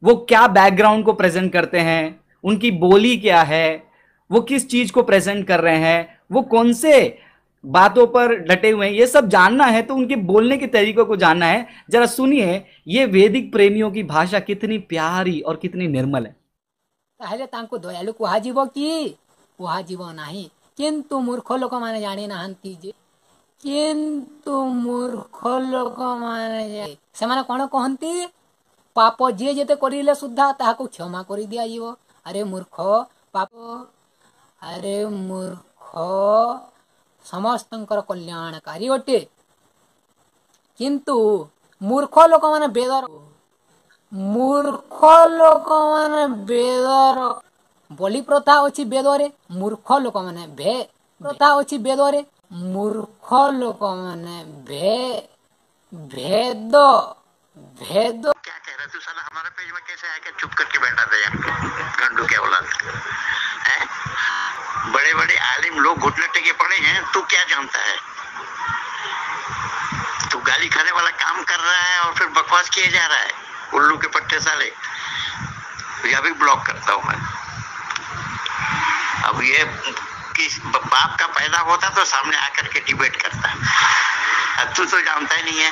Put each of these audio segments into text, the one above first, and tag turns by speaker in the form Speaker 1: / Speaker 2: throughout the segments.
Speaker 1: वो क्या बैकग्राउंड को प्रेजेंट करते हैं, उनकी बोली क्या है, वो किस चीज को प्रेजेंट कर रहे हैं, वो कौन से बातों पर डटे हुए हैं, ये सब जानना है तो उनके बोलने के तरीकों को जानना है। जरा सुनिए ये वैदिक प्रेमियों की भाषा कितनी प्यारी और कितनी निर्मल है।
Speaker 2: ताहले तांको दयालु कुहाजिब कि कुहाजिब नाही, किंतु मूर्ख लोक माने जानी नाहंती जे, किंतु मूर्ख लोक माने सेमाने कोन कहंती पाप जे जेते करिले सुद्धा ताहाको क्षमा करि दिया जीव। अरे मूर्ख पाप, अरे मूर्ख समस्तंकर कल्याणकारी अटे, किंतु मूर्ख लोक माने बेदर, मूर्ख लोक माने बेदर बलि प्रथा अछि बेदरे, मूर्ख लोक माने भे प्रथा अछि बेदरे, मूर्ख लोक माने भे भेद भेद।
Speaker 3: क्या कह रहा तू साला, हमारे पेज में कैसे आके चुप करके बैठा था यहाँ गंडू क्या बोला है? बड़े बड़े आलिम लोग घुटने टेके पड़े हैं, तू क्या जानता है? तू गाली खाने वाला काम कर रहा है और फिर बकवास किए जा रहा है, उल्लू के पट्टे साले। यह भी ब्लॉक करता हूं मैं। अब ये किस बाप का पैदा होता तो सामने आकर के डिबेट करता, अब तू तो जानता ही नहीं है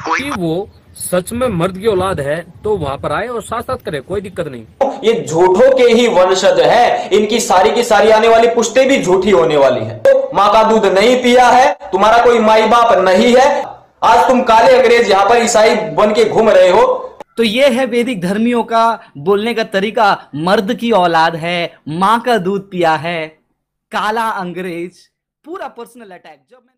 Speaker 3: कोई।
Speaker 4: वो सच में मर्द की औलाद है तो वहां पर आए और साथ साथ करे, कोई दिक्कत नहीं।
Speaker 5: ये झूठों के ही वंशज है, इनकी सारी की सारी आने वाली पुश्तें भी झूठी होने वाली है। तो माँ का दूध नहीं पिया है, तुम्हारा कोई माई बाप नहीं है, आज तुम काले अंग्रेज यहाँ पर ईसाई बन के घूम रहे हो।
Speaker 1: तो ये है वैदिक धर्मियों का बोलने का तरीका। मर्द की औलाद है, मां का दूध पिया है, काला अंग्रेज, पूरा पर्सनल अटैक। जब